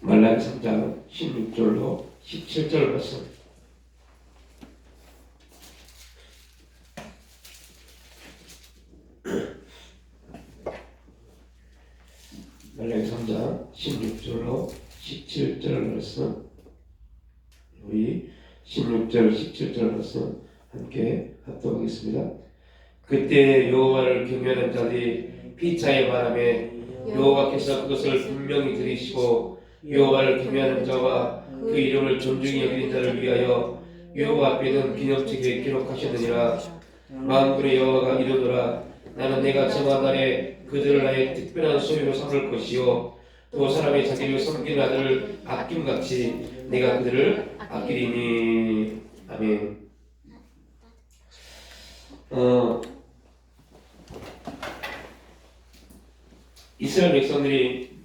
말라기 3장 16절로 17절 말씀. 말라기 3장 16절로 17절 말씀. 우리 16절 17절 말씀 함께 합독하겠습니다. 그때 여호와를 경외하는 자들이 피차의 바람에 여호와께서 그것을 분명히 들이시고 여호와를 경외하는 자와 그 이름을 존중히 여기는 자를 위하여 여호와 앞에는 기념책에 기록하셨느니라. 만군의 여호와가 이르노라. 나는 내가 정한 날에 그들을 나의 특별한 소유로 삼을 것이요 또 사람의 자기를 섬기는 아들을 아낌같이 내가 그들을 아끼리니. 아멘. 이스라엘 백성들이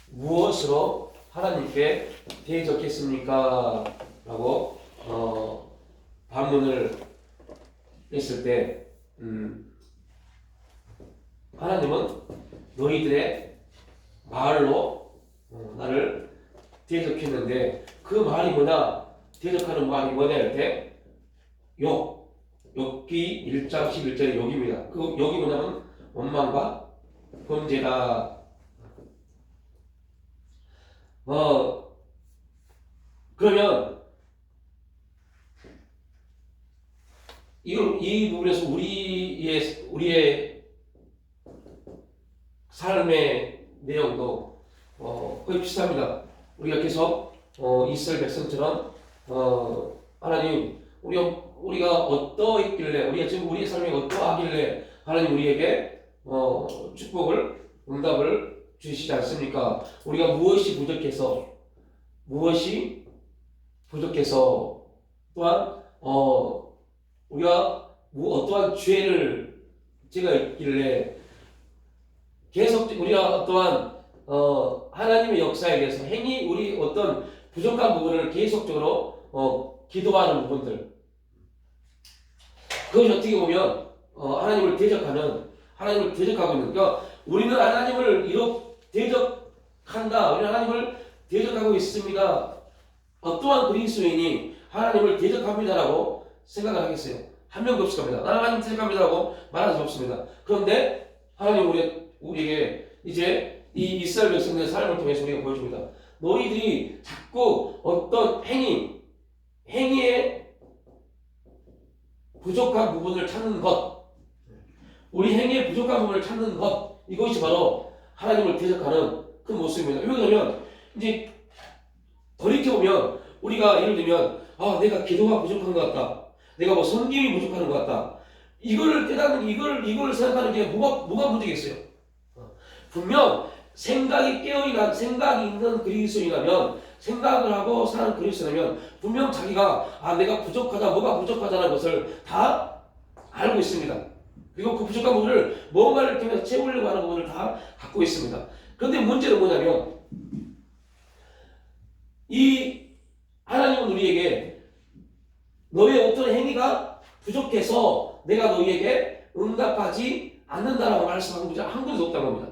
무엇으로 하나님께 대적했습니까? 라고 반문을 했을 때 하나님은 너희들의 말로 나를 대적했는데 그 말이 뭐냐? 대적하는 말이 뭐냐 할 때 욥기 1장 11절의 욕입니다. 그 욕이 뭐냐면 원망과 범죄다. 그러면 이 부분에서 우리의 삶의 내용도 거의 비슷합니다. 우리가 계속 이스라엘 백성처럼 하나님 우리가 어떠했길래 우리가 지금 우리의 삶이 어떠하길래 하나님 우리에게 축복을 응답을 주시지 않습니까? 우리가 무엇이 부족해서 또한 우리가 어떠한 죄를 제가 있길래 계속 우리가 어떠한 하나님의 역사에 대해서 행위 우리 어떤 부족한 부분을 계속적으로 기도하는 부분들, 그것이 어떻게 보면 하나님을 대적하고 있는. 그러니까 우리는 하나님을 대적한다. 우리는 하나님을 대적하고 있습니다. 어떠한 그리스도인이 하나님을 대적합니다라고 생각을 하겠어요? 한 명도 없을 겁니다. 나는 하나님 대적합니다라고 말할 수 없습니다. 그런데 하나님 우리에게 이제 이 이스라엘 백성들의 삶을 통해서 우리가 보여줍니다. 너희들이 자꾸 어떤 행위에 부족한 부분을 찾는 것, 우리 행위의 부족한 부분을 찾는 것, 이것이 바로 하나님을 대적하는 그 모습입니다. 왜 그러냐면 이제 돌이켜보면 우리가 예를 들면 내가 기도가 부족한 것 같다, 내가 뭐 섬김이 부족한 것 같다, 이걸 깨닫는 이걸 생각하는 게 뭐가 문제겠어요? 분명 생각이 있는 그리스도인이라면, 생각을 하고 사는 그리스도라면 분명 자기가 내가 부족하다, 뭐가 부족하다는 것을 다 알고 있습니다. 그리고 그 부족한 부분을 뭔가를 통해서 채우려고 하는 부분을 다 갖고 있습니다. 그런데 문제는 뭐냐면 이 하나님은 우리에게 너의 어떤 행위가 부족해서 내가 너희에게 응답하지 않는다라고 말씀한 것이 한 군데도 없다는 겁니다.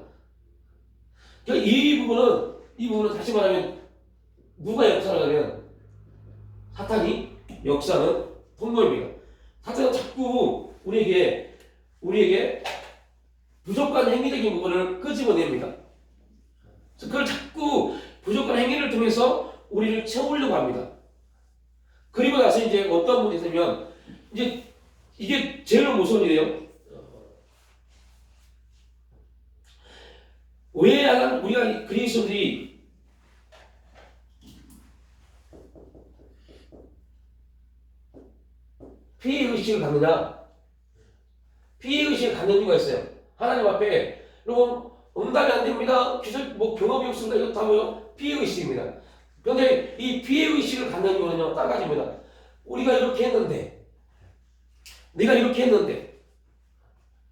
그러니까 이 부분은 다시 말하면 누가 역사를 하면 사탄이 역사는 통로입니다. 사탄은 자꾸 우리에게 부족한 행위적인 부분을 끄집어냅니다. 그걸 자꾸 부족한 행위를 통해서 우리를 채우려고 합니다. 그리고 나서 이제 어떤 분이 있으면 이제 이게 제일 무서운 일이에요. 왜 우리가 그리스도들이 피해의식을 갖느냐? 피해의식을 갖는 이유가 있어요. 하나님 앞에 여러분 응답이 안 됩니다. 기술 경험이 없습니다. 이거 다 뭐요? 피해의식입니다. 그런데 이 피해의식을 갖는 이유는요, 딱 가지입니다. 우리가 이렇게 했는데, 내가 이렇게 했는데,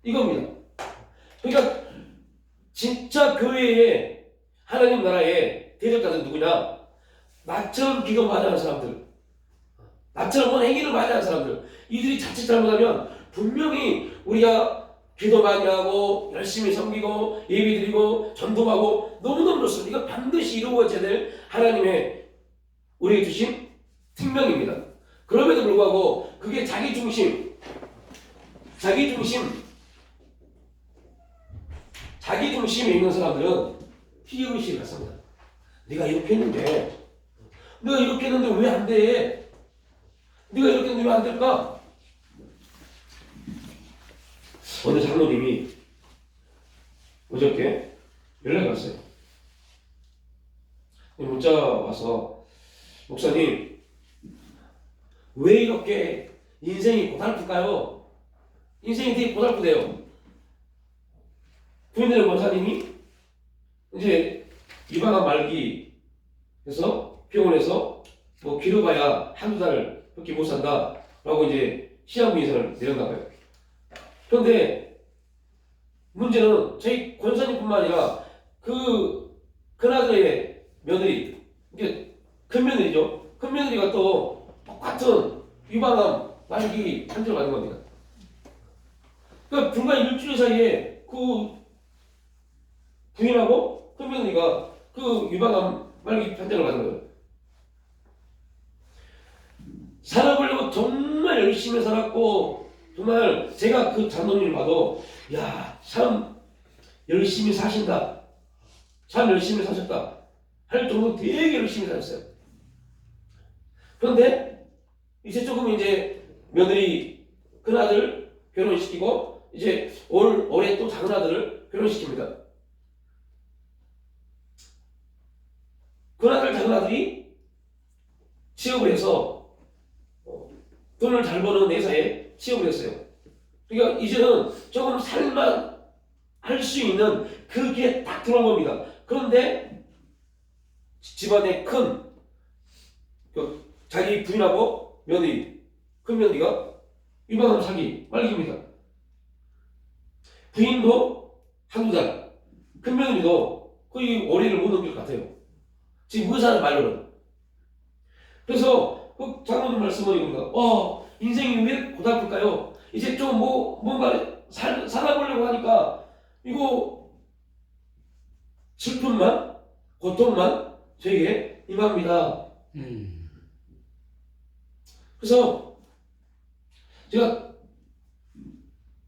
이겁니다. 그러니까 진짜 교회에 하나님 나라에 대적자는 누구냐? 나처럼 기도 많이 하는 사람들, 나처럼 행위를 많이 하는 사람들, 이들이 자칫 잘못하면 분명히 우리가 기도 많이 하고 열심히 섬기고 예배 드리고 전도하고 너무너무 좋습니다. 이거 반드시 이루어져야 될 하나님의 우리에게 주신 특명입니다. 그럼에도 불구하고 그게 자기 중심에 있는 사람들은 피의식을 갖습니다. 내가 이렇게 했는데 왜 안 돼? 네가 이렇게 했는데 왜 안 될까? 어느 장로님이 어저께 연락이 왔어요. 문자 와서 목사님 왜 이렇게 인생이 고달플까요? 인생이 되게 고달프대요. 부인들 권사님이 이제 유방암 말기에서 병원에서 뭐 길어봐야 한두 달밖에 못 산다 라고 이제 시한부 인사를 내렸나 봐요. 그런데 문제는 저희 권사님뿐만 아니라 그나저의 며느리, 이게 큰 며느리죠. 큰 며느리가 또 똑같은 유방암 말기 판정을 받은 겁니다. 그러니까 불과 일주일 사이에 그 부인하고 큰 며느리가 그 유방암 말기 판정을 받은 거예요. 살아보려고 정말 열심히 살았고, 정말 제가 그 장로님을 봐도 야, 참 열심히 사신다, 참 열심히 사셨다 할 정도로 되게 열심히 사셨어요. 그런데 이제 조금 이제 며느리 큰아들 결혼시키고 이제 올해 또 작은 아들을 결혼시킵니다. 큰아들 작은 아들이 취업을 해서 돈을 잘 버는 회사에 취업을 했어요. 그러니까 이제는 조금 살만 할 수 있는 그게 딱 들어온 겁니다. 그런데 집안에 큰 자기 부인하고 며느리, 큰 며느리가 유방암 사기 말기입니다. 부인도 한두 달, 큰 며느리도 거의 월요일을 못 넘길 것 같아요. 지금 의사는 말로는. 그래서 그 장로님 말씀을 이겁니다. 인생이 왜 고달플까요? 이제 좀 뭔가 살아보려고 하니까 이거 슬픔만, 고통만 저에게 임합니다. 그래서 제가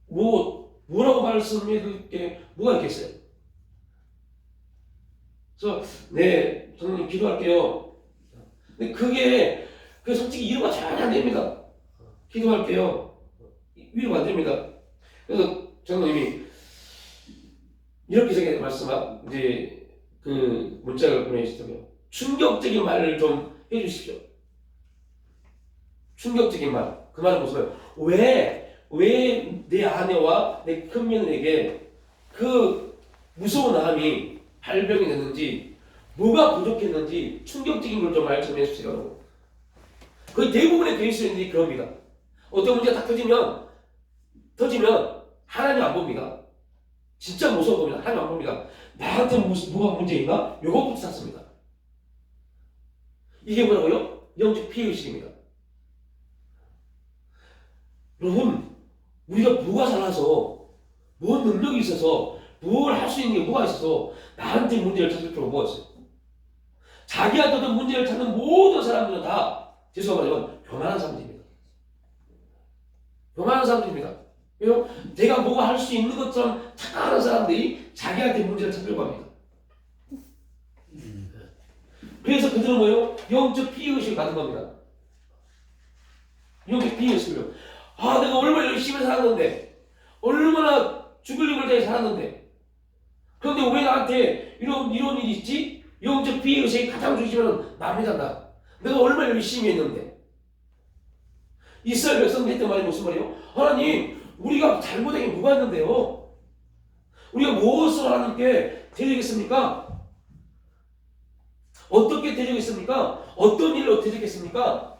뭐라고 말씀드릴 게 뭐가 있겠어요? 그래서 네, 선생님 기도할게요. 근데 그게 솔직히 위로가 전혀 안 됩니다. 기도할게요. 위로가 안 됩니다. 그래서 장로님이 이렇게 제가 말씀하 이제 그 문자를 보내주시더라고요. 충격적인 말을 좀 해주십시오. 충격적인 말. 그 말은 무슨 말이에요? 왜 내 아내와 내 큰 며느리에게 그 무서운 암이 발병이 됐는지, 뭐가 부족했는지 충격적인 걸 좀 말씀해 주세요. 거의 대부분의 그리스도인들이 그럽니다. 어떤 문제가 딱 터지면 하나님 안 봅니다. 진짜 무서워 봅니다. 하나님 안 봅니다. 나한테 뭐가 문제 있나? 요것부터 찾습니다. 이게 뭐라고요? 영적 피해의식입니다. 여러분, 우리가 뭐가 잘나서, 뭔 능력이 있어서, 뭘 할 수 있는 게 뭐가 있어서 나한테 문제를 찾을 필요가 뭐가 있어요? 자기한테도 문제를 찾는 모든 사람들은 다 죄송하지만 교만한 사람들입니다. 교만한 사람들입니다. 왜요? 내가 뭐가 할 수 있는 것처럼 착각하는 사람들이 자기한테 문제를 찾으려고 합니다. 그래서 그들은 뭐예요? 영적 피해의식을 갖는 겁니다. 영적 피해의식을요. 내가 얼마나 열심히 살았는데, 얼마나 죽을 힘을 다해 살았는데, 그런데 왜 나한테 이런 일이 있지? 영적 피해의식이 가장 중심은 납니다. 내가 얼마나 열심히 했는데. 이스라엘 백성들이 했던 말이 무슨 말이에요? 하나님, 우리가 잘못한 게 뭐가 있는데요? 우리가 무엇을 하나님께 드리겠습니까? 어떻게 드리겠습니까? 어떤 일로 드리겠습니까?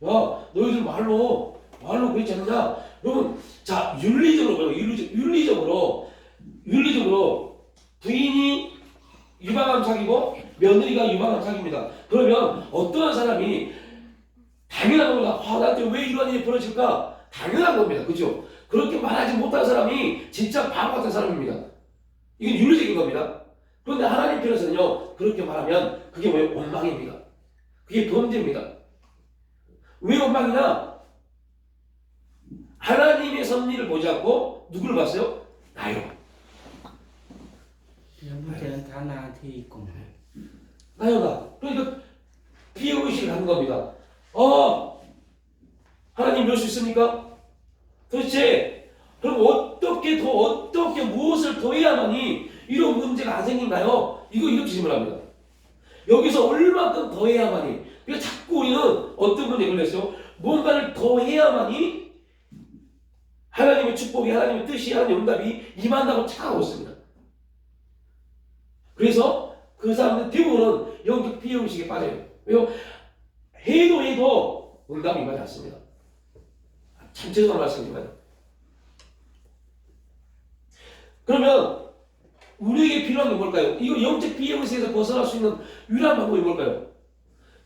야, 너희들 말로 그렇지 않느냐? 여러분, 자, 윤리적으로 부인이 유방암 사기고 며느리가 유방암 사기입니다. 그러면 어떠한 사람이 당연한 겁니다. 나한테 왜 이런 일이 벌어질까? 당연한 겁니다. 그죠? 그렇게 말하지 못한 사람이 진짜 바보 같은 사람입니다. 이건 윤리적인 겁니다. 그런데 하나님 편에서는요, 그렇게 말하면 그게 뭐예요? 원망입니다. 그게 범죄입니다. 왜 원망이냐? 하나님의 섭리를 보지 않고 누구를 봤어요? 나요. 문제는 다 나한테 있고. 나요, 나. 그러니까 피해의식을 갖는 겁니다. 하나님 이럴 수 있습니까? 도대체 그럼 어떻게 무엇을 더 해야만이 이런 문제가 안 생긴가요? 이렇게 질문합니다. 여기서 얼마큼 더 해야만이. 그러니까 자꾸 우리는 어떤 문제에 걸렸어요? 뭔가를 더 해야만이 하나님의 축복이, 하나님의 뜻이, 하나님의 응답이 임한다고 착각하고 있습니다. 그래서 그 사람들 대부분은 영적 피해의식에 빠져요. 왜요? 해도 응답이 임하지 않습니다. 참 죄송한 말씀이지만. 그러면 우리에게 필요한 게 뭘까요? 이거 영적 피해의식에서 벗어날 수 있는 유일한 방법이 뭘까요?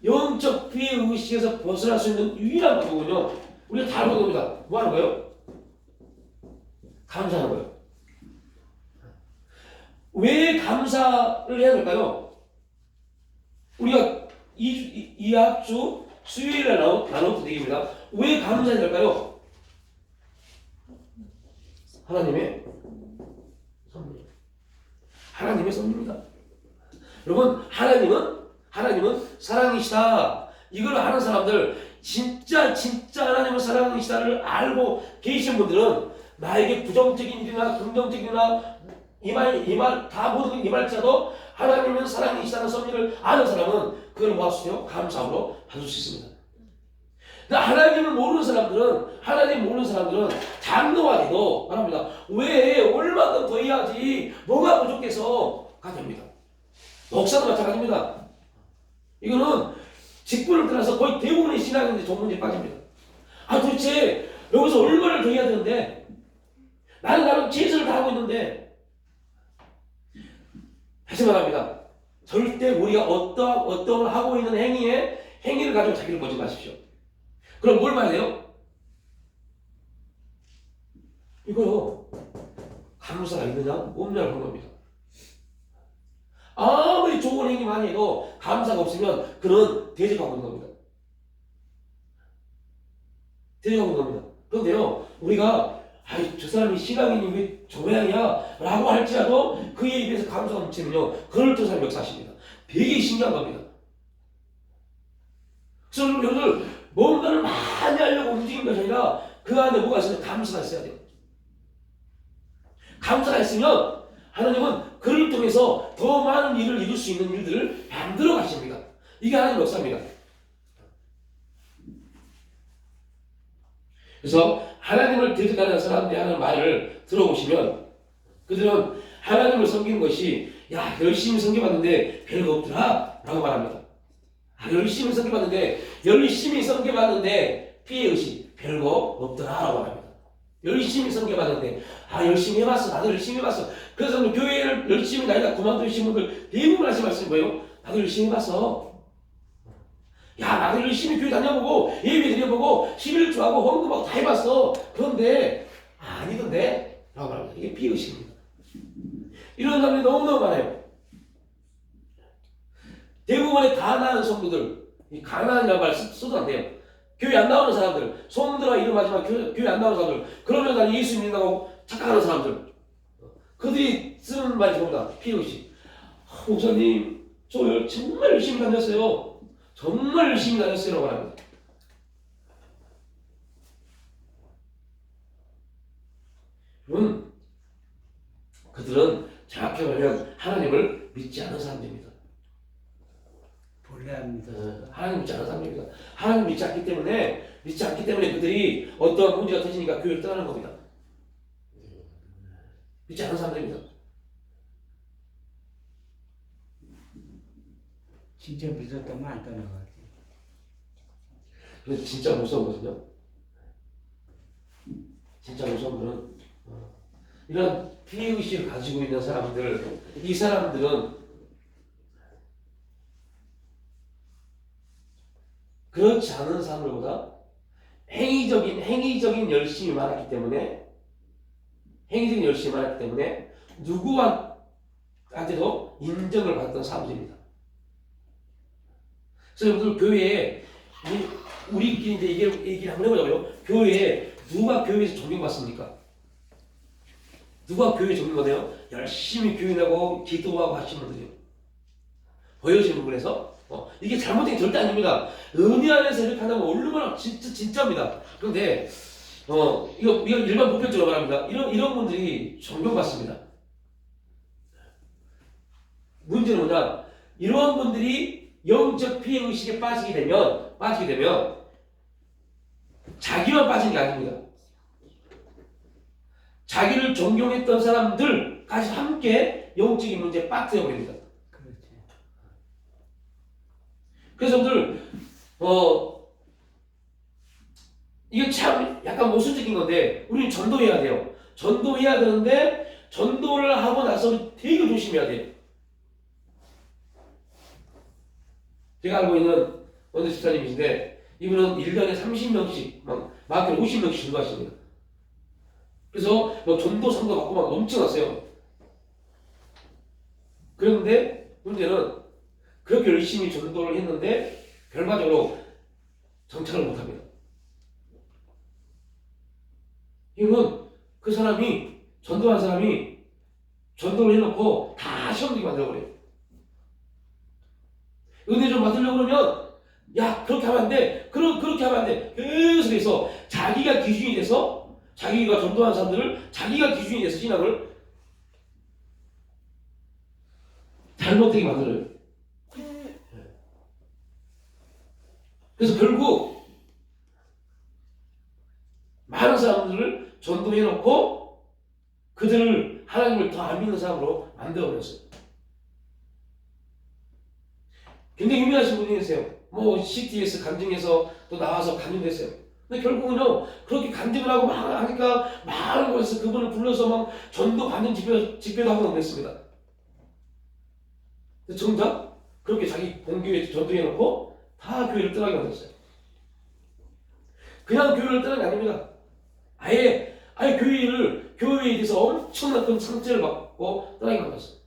영적 피해의식에서 벗어날 수 있는 유일한 방법은요, 우리가 다 알고 겁니다. 뭐 하는 거예요? 감사하는 거예요. 왜 감사를 해야 될까요? 우리가 이 학주 수요일에 나눴던 얘기입니다. 왜 감사해야 될까요? 하나님의 섭리. 하나님의 섭리입니다. 여러분, 하나님은 사랑이시다. 이걸 아는 사람들, 진짜 하나님은 사랑이시다를 알고 계신 분들은 나에게 부정적인 일이나 긍정적이나 다 모든 이말자도 하나님은 사랑이시다는 섭리를 아는 사람은 그걸 모아주세요. 감사함으로 받을 수 있습니다. 하나님 모르는 사람들은 장로와도 말합니다. 왜 얼마큼 더 해야지 뭐가 부족해서 가됩니다. 목사도 마찬가지입니다. 이거는 직분을 떠나서 거의 대부분의 신앙인들이 저 문제에 빠집니다. 도대체 여기서 얼마를 더 해야 되는데 나는 최선을 다하고 있는데. 다시 말합니다. 절대 우리가 어떤 하고 있는 행위를 가지고 자기를 보지 마십시오. 그럼 뭘 봐야 돼요? 이거요. 감사가 있느냐 없느냐를 보는 겁니다. 아무리 좋은 행위만 해도 감사가 없으면 그는 대적하고 있는 겁니다. 대적하고 있는 겁니다. 그런데요, 우리가 저 사람이 신앙인이 왜 저 모양이야? 라고 할지라도 그의 입에서 감사가 넘치면요, 그럴 듯한 사람이 역사하십니다. 되게 신기한 겁니다. 그래서 여러분들 뭔가를 많이 하려고 움직이는 것이 아니라 그 안에 뭐가 있으면 감사가 있어야 돼요. 감사가 있으면 하나님은 그를 통해서 더 많은 일을 이룰 수 있는 일들을 만들어 가십니다. 이게 하나님의 역사입니다. 그래서 하나님을 대적하는 사람들이 하는 말을 들어보시면 그들은 하나님을 섬기는 것이 열심히 섬겨봤는데 별거 없더라 라고 말합니다. 열심히 섬겨봤는데 피해의식 별거 없더라 라고 말합니다. 열심히 섬겨봤는데 열심히 해봤어. 나도 열심히 해봤어. 그래서 교회를 열심히 나이가 그만두신 분들 대부분 하신 말씀이 뭐예요? 나도 열심히 해봤어. 나도 열심히 교회 다녀보고 예배 드려보고 11조하고 헌금하고 다 해봤어. 그런데 아니던데? 라고 말합니다. 이게 피의식입니다. 이런 사람들이 너무너무 많아요. 대부분의 가난한 성도들, 이 가난이라는 말 써도 안 돼요. 교회 안 나오는 사람들, 성도라 이름하지만 교회 안 나오는 사람들, 그러면 나는 예수 믿는다고 착각하는 사람들, 그들이 쓰는 말이 뭡니다. 피의식. 목사님, 저 정말 열심히 다녔어요. 정말 열심히 다녔어요. 라고 합니다. 여러분, 그들은 정확히 말하면 하나님을 믿지 않은 사람들입니다. 본래 합니다. 하나님 믿지 않은 사람들입니다. 하나님 믿지 않기 때문에 그들이 어떠한 문제가 터지니까 교회를 떠나는 겁니다. 믿지 않은 사람들입니다. 진짜 믿었다면 안 떠나가지. 그래서 진짜 무서운 것은요. 진짜 무서운 것은 이런 피해의식을 가지고 있는 사람들, 이 사람들은 그렇지 않은 사람들보다 행위적인 열심이 많았기 때문에 행위적인 열심히 많았기 때문에 누구한테도 인정을 받았던 사람들입니다. 그래서 여러분들 교회에 우리끼리 이제 얘기를 한번 해보자고요. 교회에 누가 교회에서 존경받습니까? 누가 교회에 존경받아요? 열심히 교인하고 기도하고 하시는 분들이요. 보여지는 부분에서 이게 잘못된 게 절대 아닙니다. 은혜 안에서 이렇게 한다면 얼마나 진짜입니다. 그런데 이거 일반 보편적으로 말합니다. 이런 분들이 존경받습니다. 문제는 뭐냐? 이러한 분들이 영적 피해 의식에 빠지게 되면 자기만 빠진 게 아닙니다. 자기를 존경했던 사람들까지 함께 영적인 문제에 빠뜨려 버립니다. 그렇지. 그래서 여러분들 이게 참 약간 모순적인 건데 우리는 전도해야 돼요. 전도해야 되는데 전도를 하고 나서 우리 되게 조심해야 돼요. 제가 알고 있는 어느 집사님이신데 이분은 1년에 30명씩 많게는 50명씩 전도하십니다. 그래서 전도 성도 받고 막 넘쳐났어요. 그런데 문제는 그렇게 열심히 전도를 했는데 결과적으로 정착을 못합니다. 이건 그 사람이 전도한 사람이 전도를 해놓고 다 시험되게 만들어버려요. 은혜 좀 받으려고 그러면 야 그렇게 하면 안 돼. 그렇게 하면 안 돼. 계속해서 자기가 기준이 돼서 자기가 전도한 사람들을 자기가 기준이 돼서 신앙을 잘못되게 만들어요. 그래서 결국 많은 사람들을 전도해놓고 그들을 하나님을 더 안 믿는 사람으로 만들어버렸어요. 굉장히 유명하신 분이 계세요. 뭐 CTS 간증해서 또 나와서 간증됐어요. 근데 결국은요 그렇게 간증을 하고 막 하니까 많은 곳에서 그분을 불러서 막 전도 간증 집회도 하고 그랬습니다. 정작 그렇게 자기 공교회 전도해놓고 다 교회를 떠나게 만들었어요. 그냥 교회를 떠난 게 아닙니다. 아예 교회에 대해서 엄청난 큰 상처를 받고 떠나게 만들었어요.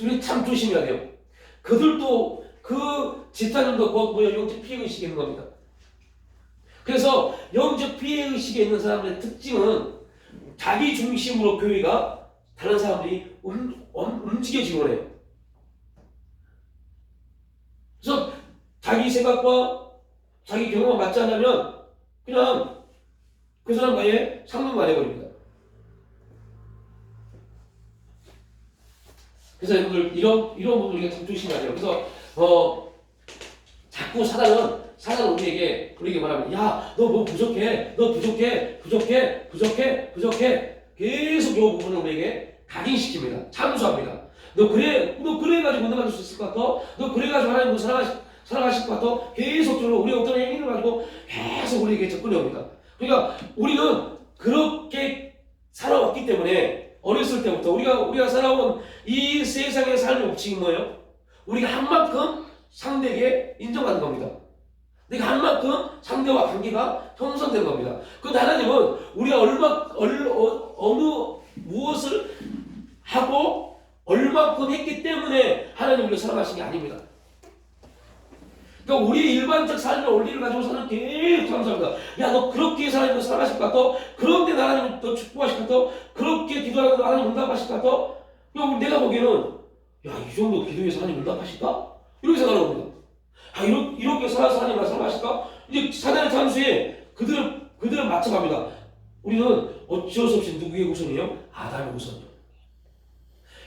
우리 참 조심해야 돼요. 그들도 그 집사님도 영적 피해 의식이 있는 겁니다. 그래서 영적 피해 의식에 있는 사람들의 특징은 자기 중심으로 교회가 다른 사람들이 움직여지곤 해요. 그래서 자기 생각과 자기 경험과 맞지 않으면 그냥 그 사람과의 상관만 해버립니다. 그래서 여러분들 이런 부분 우리가 참 조심해야 돼요. 그래서 자꾸 사단은 우리에게 말하면 야 너 뭐 부족해 계속 이 부분을 우리에게 각인시킵니다. 참수합니다. 너 그래가지고 못 나가줄 수 있을 것 같아? 너 그래가지고 하나님 못 살아가실 것 같아? 계속적으로 우리가 어떤 행위를 가지고 계속 우리에게 접근해 옵니다. 그러니까 우리는 그렇게 살아왔기 때문에 어렸을 때부터 우리가 살아온 이 세상의 삶의 법칙이 뭐예요? 우리가 한 만큼 상대에게 인정받는 겁니다. 내가 한 만큼 상대와 관계가 형성되는 겁니다. 그런데 하나님은 우리가 무엇을 하고 얼마큼 했기 때문에 하나님 우리를 사랑하신 게 아닙니다. 그러니까 우리의 일반적 삶의 원리를 가지고 사는 계속 감사합니다. 야, 너 그렇게 하나님 너 사랑하실 것 같아? 그런데 하나님 너 축복하실 것 같아? 그렇게 기도하는데 하나님 응답하실 것 같아? 그럼 내가 보기에는 야, 이 정도 기도해서 하나님 응답하실까? 이렇게 생각하는 겁니다. 아, 이렇게 살아서 하나님 나 사랑하실까? 이제 사단의 잠수에 그들은 맞춰갑니다. 우리는 어쩔 수 없이 누구의 우선이에요? 아담의 우선이요.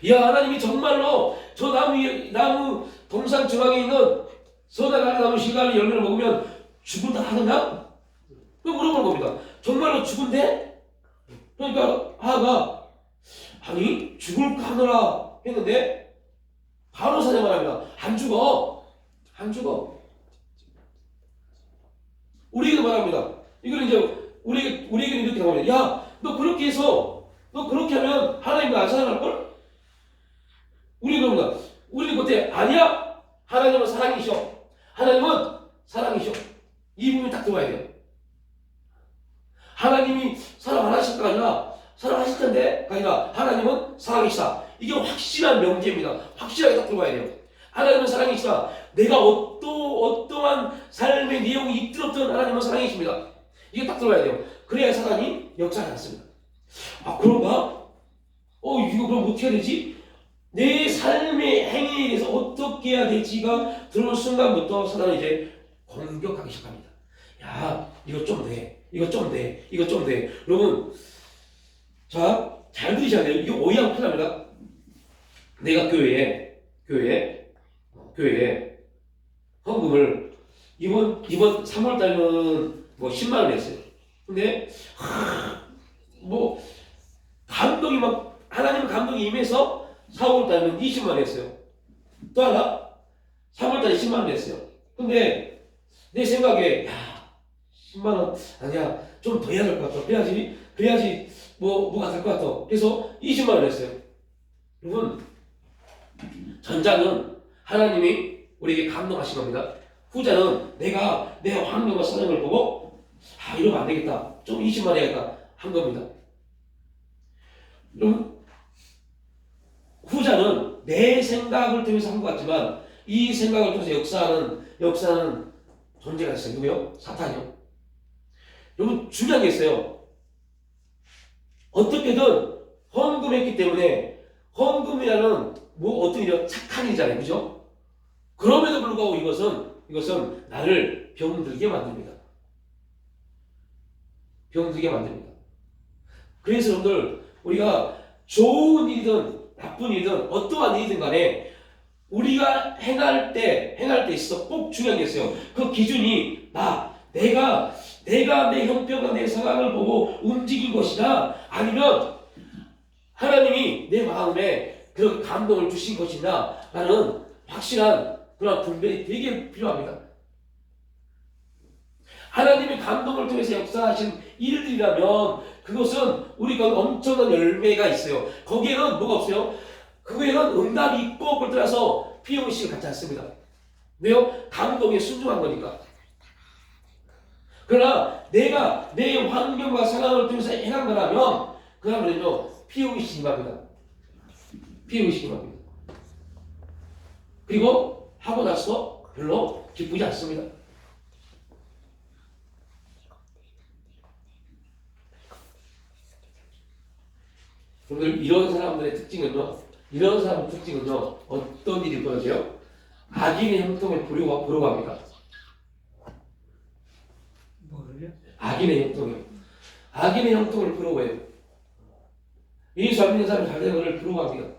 야, 하나님이 정말로 저 나무 동산 중앙에 있는 선악과의 나무 실과의 열매를 먹으면 죽은다 하느냐? 그 물어보는 겁니다. 정말로 죽은데? 그러니까 하하가 아니 죽을까 하느라 했는데 바로 사냥을 합니다. 안 죽어. 우리에게도 말합니다. 이거는 이제 우리에게는 이렇게 나옵니다. 야, 너 그렇게 해서 너 그렇게 하면 하나님도 안 사랑할걸? 우리는 그럽니다. 우리는 그때 아니야. 하나님은 사랑이셔. 이 부분이 딱 들어와야 돼요. 하나님이 사랑 안 하실 사랑하실까가 아니라 사랑하실 텐데 아니라 하나님은 사랑이시다. 이게 확실한 명제입니다. 확실하게 딱 들어가야 돼요. 하나님은 사랑이시다. 내가 어떠한 삶의 내용이 있더라도 하나님은 사랑이십니다. 이게 딱 들어가야 돼요. 그래야 사단이 역사하지 않습니다. 아 그런가? 이거 그럼 어떻게 해야 되지? 내 삶의 행위에 대해서 어떻게 해야 될지가 들어올 순간부터 사단은 이제 공격하기 시작합니다. 야 이거 좀 돼. 이거 좀 돼. 이거 좀 돼. 여러분 자 잘 들으셔야 돼요. 이거 오해하면 큰일 납니다. 내가 교회에 헌금을 이번 3월 달에는 뭐 10만 원 냈어요. 근데 뭐 감동이 막 하나님 감동이 임해서 4월 달에는 20만 원 냈어요. 또 하나 3월 달에 10만 원 냈어요. 근데 내 생각에 10만 원 아니야 좀 더 해야 될 것 같아. 그래야지 뭐가 될 것 같아. 그래서 20만 원 냈어요. 여러분 전자는 하나님이 우리에게 감동하신 겁니다. 후자는 내가 내 환경과 사정을 보고 이러면 안 되겠다. 좀 20만 해야겠다 한 겁니다. 그럼 후자는 내 생각을 통해서 한 것 같지만 이 생각을 통해서 역사하는 존재가 있어요. 누구요? 사탄이요. 여러분 중요한 게 있어요. 어떻게든 헌금했기 때문에 헌금이라는 어떤 일이요? 착한 일이잖아요. 그죠? 그럼에도 불구하고 이것은 나를 병들게 만듭니다. 병들게 만듭니다. 그래서 여러분들 우리가 좋은 일이든 나쁜 일이든 어떠한 일이든 간에 우리가 행할 때 있어서 꼭 중요한 게 있어요. 그 기준이 내가 내 형편과 내 상황을 보고 움직인 것이냐 아니면 하나님이 내 마음에 그런 감동을 주신 것이냐 라는 확실한 그런 분별이 되게 필요합니다. 하나님의 감동을 통해서 역사하신 일들이라면 그것은 우리가 엄청난 열매가 있어요. 거기에는 뭐가 없어요? 그거에는 응답이 있고 그걸 따라서 POC를 갖지 않습니다. 왜요? 감동에 순종한 거니까. 그러나 내가 내 환경과 상황을 통해서 행한 거라면 그러면요 POC가 임합니다. POC가 임합니다. 그리고 하고 나서 별로 기쁘지 않습니다. 여러분들 이런 사람들의 특징은요 어떤 일이 벌어져요? 악인의 형통을 부려고 합니다. 뭐를요? 악인의 형통을 부러워해요. 예수 안 믿는 사람이 잘 되는 것을 부러워합니다.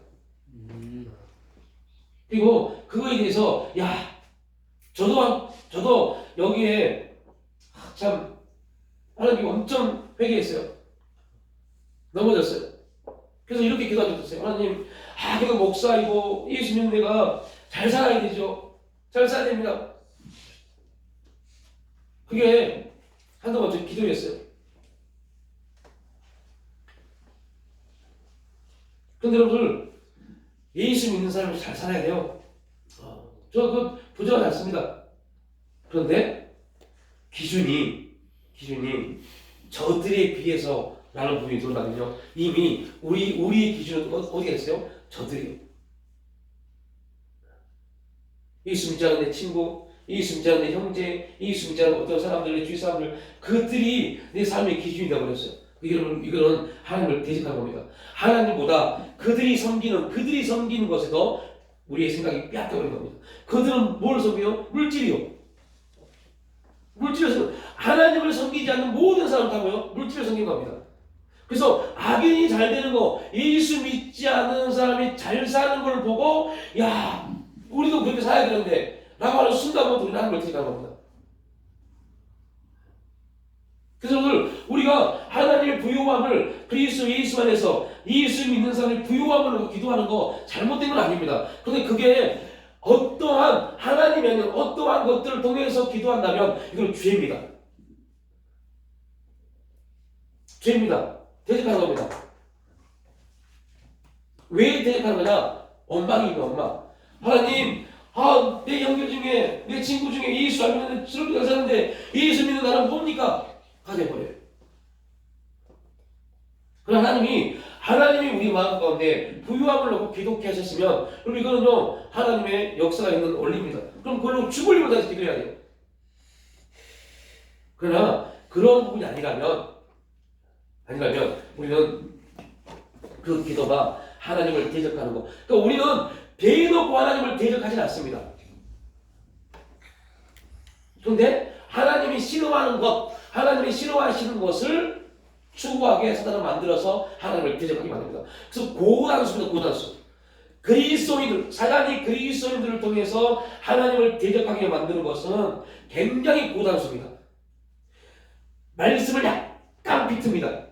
그리고 그거에 대해서 저도 여기에 참 하나님 엄청 회개했어요. 넘어졌어요. 그래서 이렇게 기도하셨어요. 하나님 내가 목사이고 예수 믿는 내가 잘 살아야 되죠. 잘 살아야 됩니다. 그게 한동안 저 기도했어요. 그런데 여러분들 예수 믿는 사람이 잘 살아야 돼요. 저 그 부정하지 않습니다. 그런데 기준이 저들에 비해서 라는 부분이 들어가면요 이미 우리의 기준은 어디가 있어요? 저들이요. 예수 믿지 않는 내 친구, 예수 믿지 않는 내 형제, 예수 믿지 않는 어떤 사람들, 내 주위 사람들, 그들이 내 삶의 기준이 되어버렸어요. 이거는 하나님을 대적하는 겁니다. 하나님보다 그들이 섬기는 것에도 우리의 생각이 빼앗겨버린 겁니다. 그들은 뭘 섬겨요? 물질이요. 물질에서 하나님을 섬기지 않는 모든 사람 다 뭐요? 물질을 섬기는 겁니다. 그래서 악인이 잘 되는 거, 예수 믿지 않는 사람이 잘 사는 걸 보고 우리도 그렇게 살아야 되는데 라고 하는 순간부터 우리는 하나님을 택하는 겁니다. 그래서 오늘 우리가 하나님의 부요함을 그리스도 예수 안에서 예수 믿는 사람의 부요함을 기도하는 거 잘못된 건 아닙니다. 그런데 그게 어떠한 하나님이 아닌 어떠한 것들을 통해서 기도한다면 이건 죄입니다. 대적하는 겁니다. 왜 대적하는 거냐? 원망이에요, 원망. 하나님, 내 형제 중에, 내 친구 중에 예수 안 믿는 저렇게 사는데 예수 믿는 나는 뭡니까? 가져버려요. 하나님이 우리 마음 가운데 부유함을 놓고 기독케 하셨으면 그럼 이거는요 하나님의 역사가 있는 원리입니다. 그럼 그걸로 죽을 힘을 다해서 기도해야 돼요. 그러나 그런 부분이 아니라면 우리는 그 기도가 하나님을 대적하는 거. 그러니까 우리는 대놓고 하나님을 대적하지 않습니다. 그런데 하나님이 싫어하는 것, 하나님이 싫어하시는 것을 추구하게 사단을 만들어서 하나님을 대적하게 만듭니다. 그래서 고단수입니다. 고단수. 사단이 그리스도인들을 통해서 하나님을 대적하게 만드는 것은 굉장히 고단수입니다. 말씀을 약간 비틉니다.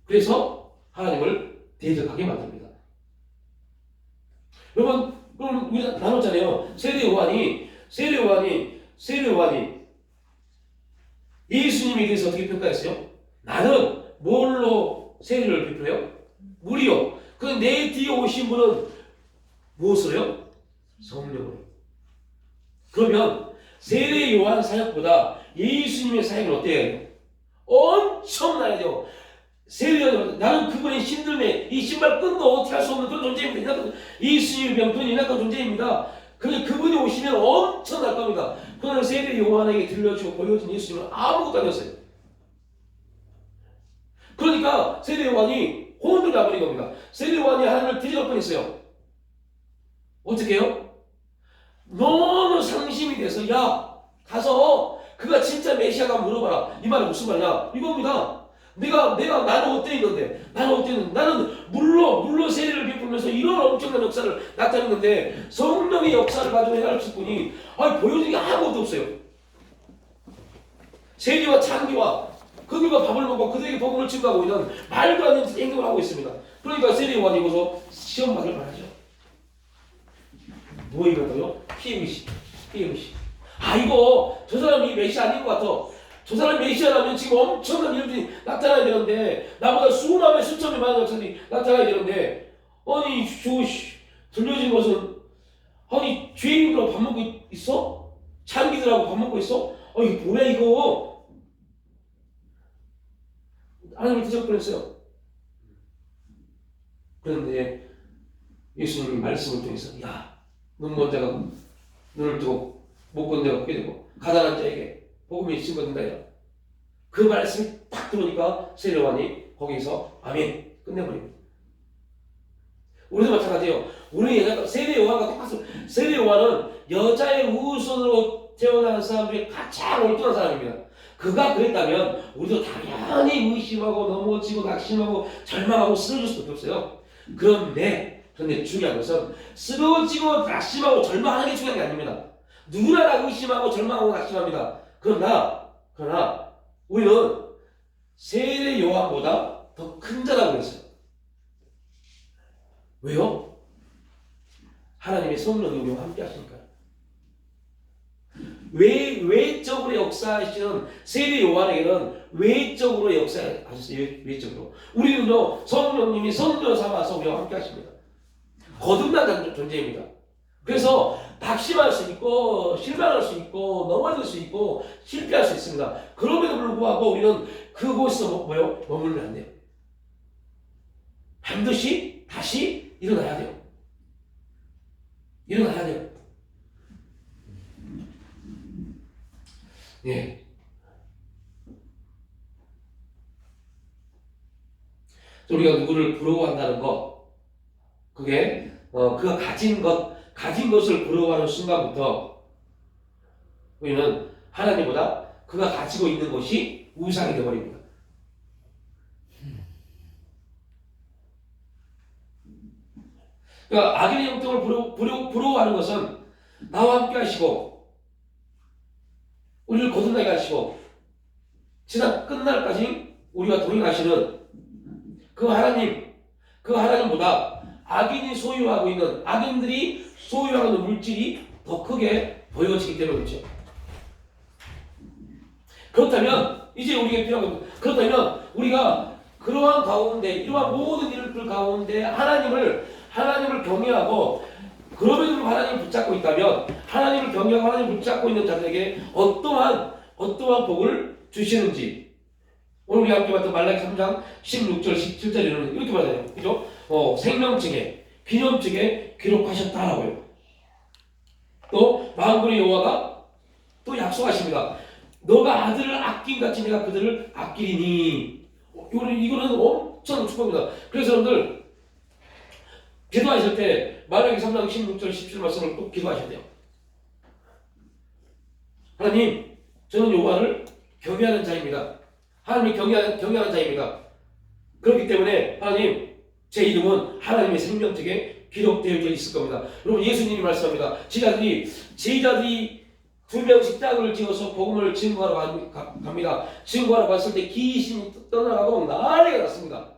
그래서 하나님을 대적하게 만듭니다. 여러분, 그럼 우리가 나눴잖아요. 세례 요한이 예수님에 대해서 어떻게 평가했어요? 나는 뭘로 세례를 베풀어요? 물이요. 그 내 뒤에 오신 분은 무엇으로요? 성령으로. 그러면 세례 요한 사역보다 예수님의 사역은 어때요? 엄청나야 돼요. 세례요한 나는 그분의 신들매 이 신발 끈도 어떻게 할 수 없는 그런 존재입니다. 예수님의 명분이 인악한 존재입니다. 그런데 그분이 오시면 엄청날 겁니다. 그러나 세례 요한에게 들려주고 보여준 예수님은 아무것도 아니었어요. 그러니까 세례 요한이 혼을 나버린 겁니다. 세례 요한이 하나님을 뒤질 뻔했어요. 어떻게 해요? 너무 상심이 돼서 야 가서 그가 진짜 메시아가 물어봐라. 이 말은 무슨 말이냐? 이겁니다. 나는 어때 있는데? 나는 물로 세례를 베풀면서 이런 엄청난 역사를 나타냈는데 성령의 역사를 가지고 해가르칠 분이 보여주는 게 아무것도 없어요. 세리와 창기와 그들과 밥을 먹고 그들에게 복음을 증거하고 있는 말도 안 되는 행동을 하고 있습니다. 그러니까 세례 요한이 이고서 시험 받을 만하죠. 뭐 이거요? 피임의식. 이거 저 사람이 메시아 아닌 것 같아. 저 사람 메시아라면 지금 엄청난 일들이 나타나야 되는데 나보다 수많은 수천이 많은 역사들이 나타나야 되는데 아니 들려진 것은 죄인들하고 밥 먹고 있어? 창기들하고 밥 먹고 있어? 이거 뭐야 이거? 하나님을 대적했어요. 그런데 예수님이 말씀을 통해서 눈 먼 자가 눈을 뜨고 못 본 자가 보게 되고 가난한 자에게 복음이 증거된다. 그 말씀이 딱 들어오니까 세례 요한이 거기서 아멘 끝내버립니다. 우리도 마찬가지예요. 우리 세례 요한과 똑같습니다. 세례 요한은 여자의 후손으로 태어난 사람 중에 가장 올드한 사람입니다. 그가 그랬다면 우리도 당연히 의심하고 넘어지고 낙심하고 절망하고 쓰러질 수밖에 없어요. 그런데 중요한 것은 쓰러지고 낙심하고 절망하는 게 중요한 게 아닙니다. 누구나 다 의심하고 절망하고 낙심합니다. 그러나 우리는 세례 요한보다 더 큰 자라고 그랬어요. 왜요? 하나님의 성령이 우리와 함께 하시니까요. 외적으로 역사하시는 세례 요한에게는 외적으로 역사하셨어요. 외적으로. 우리는요 성령님이 성령 삼아서 우리와 함께 하십니다. 거듭난 존재입니다. 그래서 낙심할 수 있고 실망할 수 있고 넘어질 수 있고 실패할 수 있습니다. 그럼에도 불구하고 우리는 그곳에서 머물면 안 돼요. 반드시 다시 일어나야 돼요. 예. 우리가 누구를 부러워한다는 것, 그게 그가 가진 것을 부러워하는 순간부터 우리는 하나님보다 그가 가지고 있는 것이 우상이 되어버립니다. 그러니까 악인의 형통을 부러워하는 것은 나와 함께 하시고 우리를 거듭나게 하시고 지난 끝날까지 우리가 동행하시는 그 하나님보다 악인들이 소유하고 있는 물질이 더 크게 보여지기 때문에 그렇죠. 그렇다면 이제 우리에게 필요한 겁니다. 그렇다면 우리가 그러한 가운데 이러한 모든 일들 가운데 하나님을 경외하고 그럼에도 하나님을 붙잡고 있다면 하나님을 경외하고 하나님을 붙잡고 있는 자들에게 어떠한 복을 주시는지 오늘 우리 함께 봤던 말라기 3장 16절 17절에는 이렇게 말해요. 그죠? 생명책에 기념책에 기록하셨다라고요. 또 만군의 여호와가 또 약속하십니다. 너가 아들을 아낀 같이 내가 그들을 아끼리니. 이거는 엄청 축복입니다. 그래서 여러분들 기도하실 때 말라기 3장 16절 17절 말씀을 꼭 기도하셔야 돼요. 하나님, 저는 여호와를 경외하는 자입니다. 하나님을 경외하는 자입니다. 그렇기 때문에 하나님, 제 이름은 하나님의 생명책에 기록되어 있을 겁니다. 여러분, 예수님이 말씀합니다. 제자들이 2명씩 짝을 지어서 복음을 증거하러 갑니다. 증거하러 갔을 때 귀신이 떠나가고 난리가 났습니다.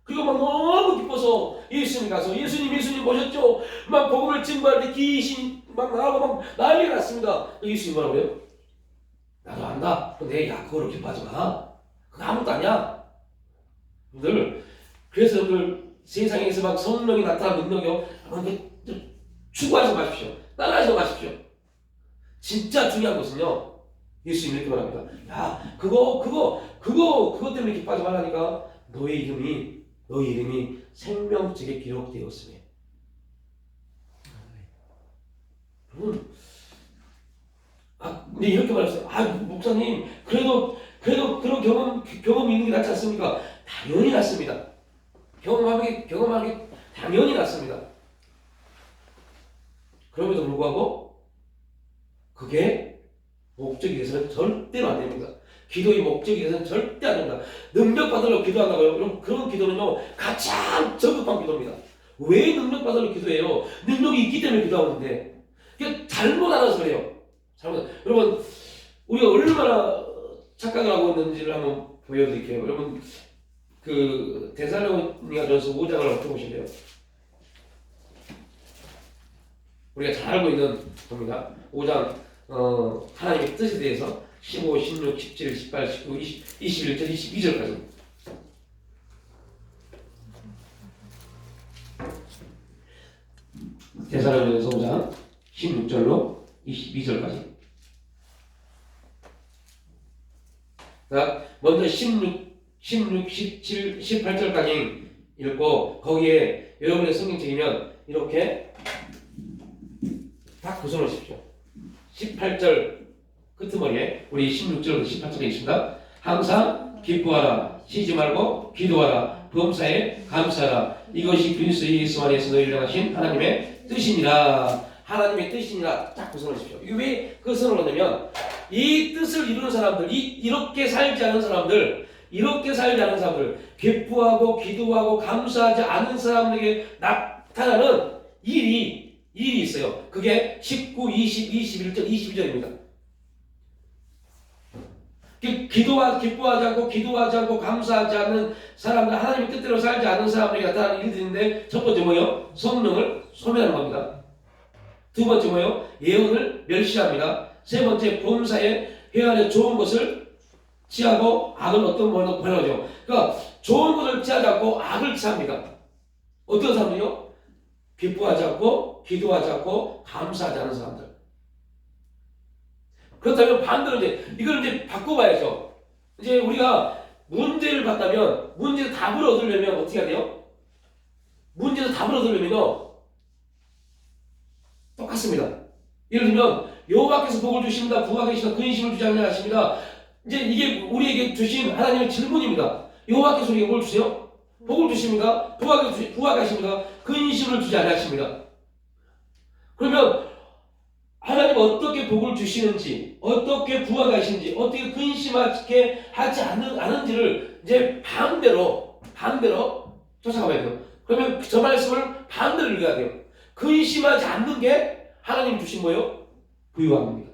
그리고 막 너무 기뻐서 예수님이 가서 예수님 보셨죠? 막 복음을 증거할 때 귀신이 막 나가고 막 난리가 났습니다. 예수님이 뭐라고요? 나도 안다. 근데 야, 그거로 기뻐하지 마. 그거 아무것도 아니야. 여러분들, 그래서 여러분들 세상에서 막 성령이 나타나는 능력이요, 추구하지 마십시오. 따라하지 마십시오. 진짜 중요한 것은요, 예수님이 이렇게 말합니다. 야, 그것 때문에 기뻐하지 말라니까. 너의 이름이 생명책에 기록되었으며. 여러분, 근데 이렇게 말했어요. 목사님, 그래도 그런 경험이 있는 게 낫지 않습니까? 당연히 낫습니다. 경험하는 게 당연히 낫습니다. 그럼에도 불구하고 그게 목적이 돼서는 절대로 안 됩니다. 기도의 목적이 돼서는 절대 안 됩니다. 능력 받으려고 기도한다고요? 여러분, 그런 기도는요, 가장 저급한 기도입니다. 왜 능력 받으려고 기도해요? 능력이 있기 때문에 기도하는데. 그게 잘못 알아서 그래요. 여러분, 우리가 얼마나 착각을 하고 있는지를 한번 보여드릴게요. 여러분, 그 데살로니가전서 5장을 어떻게 보실래요? 우리가 잘 알고 있는 겁니다. 5장 하나님의 뜻에 대해서 15, 16, 17, 18, 19, 20, 21절, 22절까지. 데살로니가전서 5장 16절로 22절까지. 자, 먼저 16, 17, 18절까지 읽고 거기에 여러분의 성경책이면 이렇게 딱 구성하십시오. 18절 끄트머리에 우리 16절부터 18절에 있습니다. 항상 기뻐하라, 쉬지 말고 기도하라, 범사에 감사하라. 이것이 그리스도 예수 안에서 너희를 향하신 하나님의 뜻이니라. 하나님의 뜻이니라. 딱 구성하십시오. 이게 왜 그 선을 하냐면, 이 뜻을 이루는 사람들, 이렇게 살지 않은 사람들, 기뻐하고 기도하고 감사하지 않은 사람들에게 나타나는 일이 있어요. 그게 19, 20, 21절, 22절입니다. 기뻐하지 않고 기도하지 않고 감사하지 않는 사람들, 하나님의 뜻대로 살지 않는 사람들에게 나타나는 일들인데, 첫 번째 뭐예요? 성령을 소멸하는 겁니다. 두 번째 뭐예요? 예언을 멸시합니다. 세 번째, 범사에 회안에 좋은 것을 취하고 악을 어떤 뭐라고 하죠. 그러니까 좋은 것을 취하지 않고 악을 취합니다. 어떤 사람들이요? 기뻐하지 않고 기도하지 않고 감사하지 않은 사람들. 그렇다면 반대로 이걸 바꿔봐야죠. 이제 우리가 문제를 받다면 문제의 답을 얻으려면 어떻게 해야 돼요? 문제의 답을 얻으려면요, 똑같습니다. 예를 들면 여호와께서 복을 주십니다. 부하 계시다. 근심을 주지 않냐 하십니다. 이제 이게 우리에게 주신 하나님의 질문입니다. 여호와께서 우리에게 뭘 주세요? 복을 주십니다. 부하 계십니다. 근심을 주지 않냐 하십니다. 그러면 하나님 어떻게 복을 주시는지, 어떻게 부하가 하시는지, 어떻게 근심하게 하지 않은지를 이제 반대로 쫓아가야 돼요. 그러면 저 말씀을 반대로 읽어야 돼요. 근심하지 않는 게 하나님 주신 뭐예요? 부유함입니다.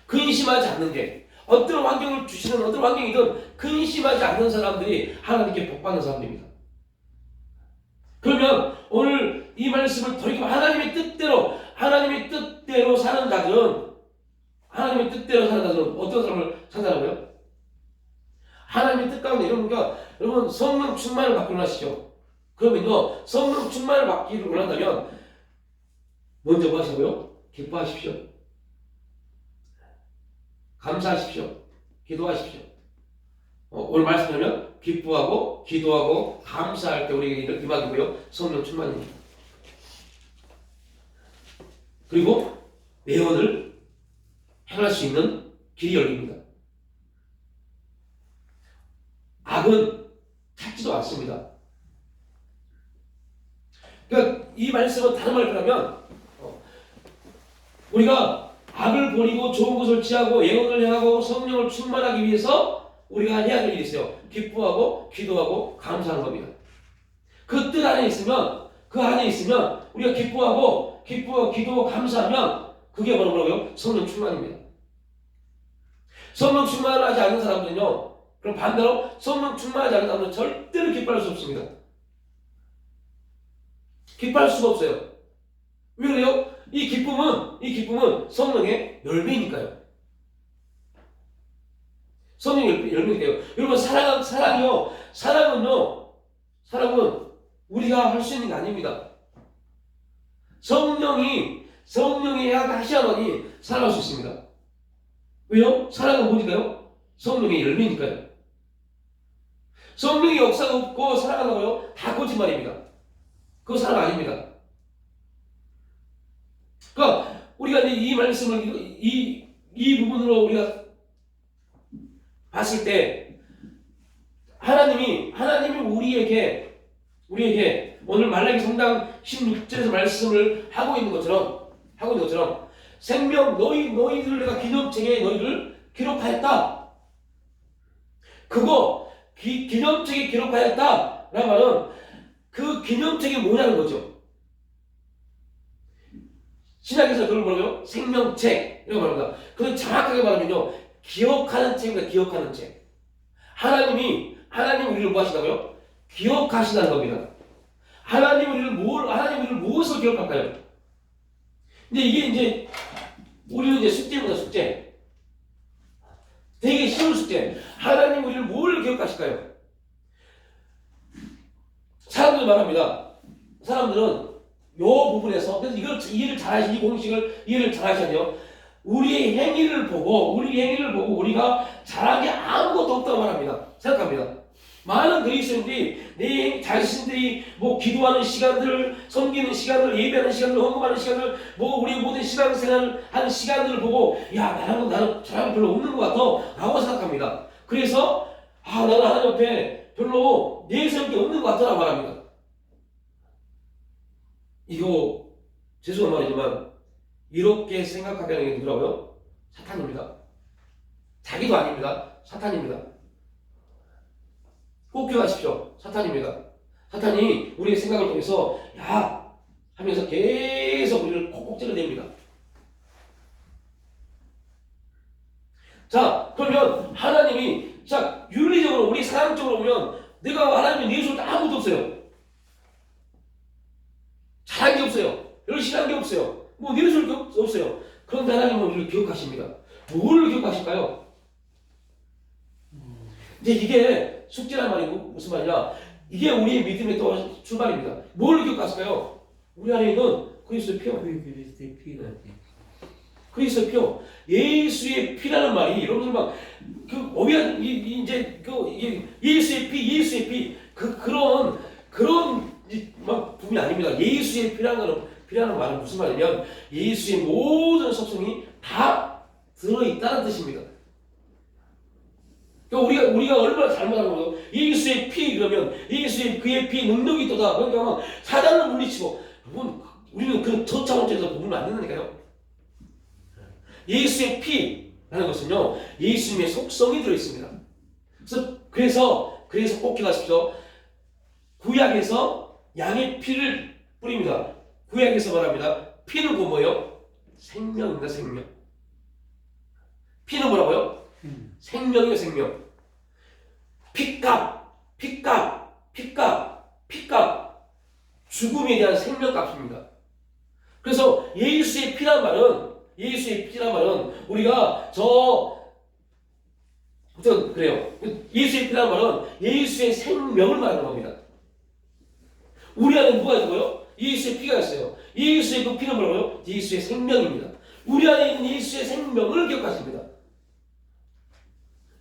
근심하지 않는 게, 어떤 환경을 주시든 어떤 환경이든 근심하지 않는 사람들이 하나님께 복받는 사람들입니다. 그러면 오늘 이 말씀을 돌이켜 하나님의 뜻대로 사는 자들은 어떤 사람을 찾아라고요? 하나님의 뜻 가운데, 여러분 성령 충만을 받기로 하시죠. 그러면요, 성령 충만을 받기를 원한다면 먼저 뭐 하시고요? 기뻐하십시오. 감사하십시오. 기도하십시오. 오늘 말씀하면 기뻐하고 기도하고 감사할 때 우리에게 임하고요. 성령 충만입니다. 그리고 예언을 행할 수 있는 길이 열립니다. 악은 찾지도 않습니다. 그러니까 이 말씀은 다른 말로 하면 우리가 악을 버리고 좋은 것을 취하고 예언을 행하고 성령을 충만하기 위해서 우리가 해야 될 일이 있어요. 기뻐하고 기도하고 감사하는 겁니다. 그 뜻 안에 있으면 그 안에 있으면 우리가 기뻐하고 기도하고 감사하면 그게 바로 뭐라고요? 성령 충만입니다. 성령 충만을 하지 않는 사람들은요, 그럼 반대로 성령 충만하지 않는 사람들은 절대로 기뻐할 수 없습니다. 기뻐할 수가 없어요. 왜 그래요? 이 기쁨은 성령의 열매니까요. 성령의 열매니까요. 여러분, 사랑은 우리가 할 수 있는 게 아닙니다. 성령이 하셔야만이 사랑할 수 있습니다. 왜요? 사랑은 뭐니까요? 성령의 열매니까요. 성령의 역사가 없고 사랑한다고요? 다 거짓말입니다. 그거 사랑 아닙니다. 그러니까 우리가 이제 이 말씀을 이 부분으로 우리가 봤을 때 하나님이 우리에게 오늘 말라기 성당 16절에서 말씀을 하고 있는 것처럼 생명 너희들을 내가 기념책에 너희를 기록하였다. 그거 기념책에 기록하였다라는 말은 그 기념책이 뭐냐는 거죠. 신약에서 그걸 뭐라고요? 생명책이라고 말합니다. 그건 정확하게 말하면요, 기억하는 책입니다. 기억하는 책. 하나님이 우리를 뭐 하시다고요? 기억하신다는 겁니다. 하나님 우리를 무엇을 기억할까요? 근데 이게 이제 우리는 이제 숙제입니다. 숙제. 되게 쉬운 숙제. 하나님 우리를 뭘 기억하실까요? 사람들이 말합니다. 사람들은 요 부분에서, 그래서 이 공식을 이해를 잘 하셔야죠. 우리의 행위를 보고 우리가 잘한 게 아무것도 없다고 말합니다. 생각합니다. 많은 그리스도인들이 내 자신들이 뭐 기도하는 시간들, 섬기는 시간들, 예배하는 시간들, 헌금하는 시간들, 뭐 우리 모든 신앙생활 하는 시간들을 보고 나는 잘한 게 별로 없는 것 같아 라고 생각합니다. 그래서 나는 하나님 앞에 별로 내세울 게 없는 것 같다라고 말합니다. 이거 죄송한 말이지만 이렇게 생각하게 하는 게 누구라고요? 사탄입니다. 자기도 아닙니다. 사탄입니다. 꼭 기억하십시오. 사탄입니다. 사탄이 우리의 생각을 통해서 하면서 계속 우리를 콕콕 찔러댑니다. 자, 그러면 하나님이 윤리적으로 우리 사람적으로 보면 내가 하나님을 내줄 때 아무것도 없어요. 잘한 게 없어요. 열심히 한 게 없어요. 뭐 내줄 게 없어요. 그런데 하나님은 우리를 기억하십니다. 뭘 기억하실까요? 이제 이게 숙제란 말이 무슨 말이냐? 이게 우리의 믿음의 또 출발입니다. 뭘 기억하실까요? 우리 안에 있는 그리스도의 피요. 그리스도의 피가 그리스도의 피요. 예수의 피라는 말이 여러분들 예수의 피 그런 부분이 아닙니다. 예수의 피라는 말은 무슨 말이냐면 예수의 모든 속성이 다 들어있다는 뜻입니다. 그러니까 우리가 얼마나 잘못하는 거예요. 예수의 피 그러면 그의 피 능력이 있다. 그러니까 사단을 물리치고 우리는 그런 저차원적에서 보면 안 된다니까요. 예수의 피라는 것은요, 예수님의 속성이 들어있습니다. 그래서 꼭 기억하십시오. 구약에서 양의 피를 뿌립니다. 구약에서 말합니다. 피는 뭐예요? 생명입니다. 생명. 피는 뭐라고요? 생명이요. 생명. 피값. 죽음에 대한 생명값입니다. 그래서 예수의 피란 말은 우리가 그래요. 예수의 피란 말은 예수의 생명을 말하는 겁니다. 우리 안에 누가 있고요? 예수의 피가 있어요. 예수의 그 피는 뭐라고요? 예수의 생명입니다. 우리 안에 있는 예수의 생명을 기억하십니다.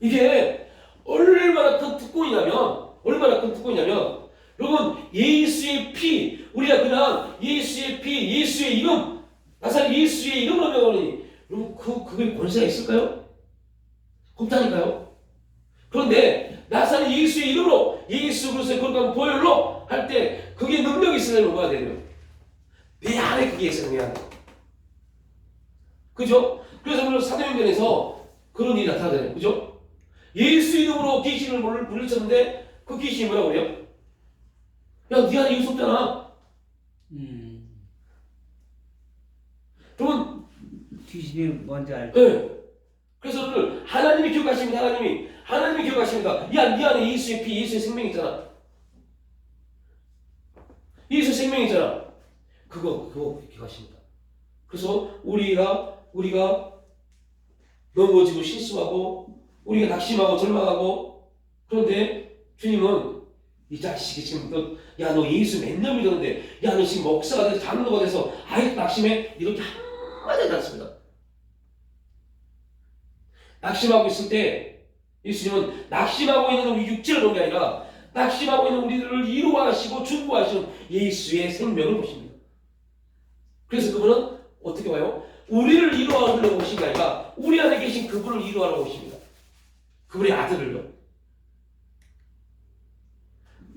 이게 얼마나 큰 특권이냐면 여러분 예수의 피, 우리가 그냥 예수의 피, 예수의 이름, 나사렛 예수의 이름으로 명하니 여러분 그게 권세가 있을까요? 없다니까요. 그런데 나사렛 예수의 이름으로 예수 그리스도의 거룩한 보혈로 할 때 그게 능력이 있으려면 뭐가 되냐? 내 안에 그게 있어요. 내 안에. 그죠? 그래서 오늘 사도행전에서 그런 일이 나타나잖아요. 그죠? 예수 이름으로 귀신을 물리쳤는데 그 귀신이 뭐라고 그래요? 야, 네 안에 예수 없잖아. 그러면 귀신이 뭔지 알고. 네. 그래서 오늘 하나님이 기억하십니다. 하나님이 기억하십니다. 야, 네 안에 예수의 피, 예수의 생명이 있잖아. 예수의 생명이 있잖아. 그거 기억하십니다. 그래서 우리가 넘어지고 실수하고 우리가 낙심하고 절망하고 그런데 주님은 이 자식이 지금 너 예수 몇 년 믿었는데 야 너 지금 목사가 돼서 장로가 돼서 아예 낙심해? 이렇게 한마디 하지 않습니다. 낙심하고 있을 때 예수님은 낙심하고 있는 우리 육체를 보는 게 아니라 낙심하고 있는 우리들을 이루하시고 중보하시는 예수의 생명을 보십니다. 그래서 그분은 어떻게 봐요? 우리를 이루하려고 오신 게 아니라 우리 안에 계신 그분을 이루하려고 오십니다. 그분의 아들을요.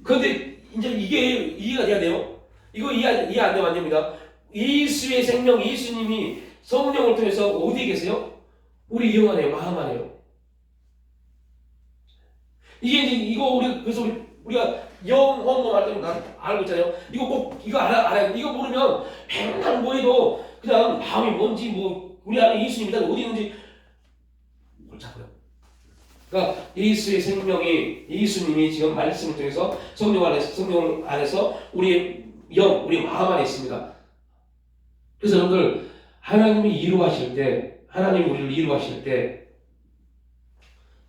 그런데 이제 이게 이해가 돼야 돼요. 이거 이해 안 되면 안 됩니다. 예수의 생명, 예수님이 성령을 통해서 어디에 계세요? 우리 영 안에요, 마음 안에요. 이게 이제 이거 그래서 우리가 영혼모 할 때는 알고 있잖아요. 이거 알아야 돼. 이거 모르면 맨날 뭐 해도 그냥 마음이 뭔지 우리 안에 예수님이 어디 있는지 골치 아파요. 그러니까 예수의 생명이 예수님이 지금 말씀을 통해서 성령 안에서 우리 마음 안에 있습니다. 그래서 여러분들 하나님이 하나님이 우리를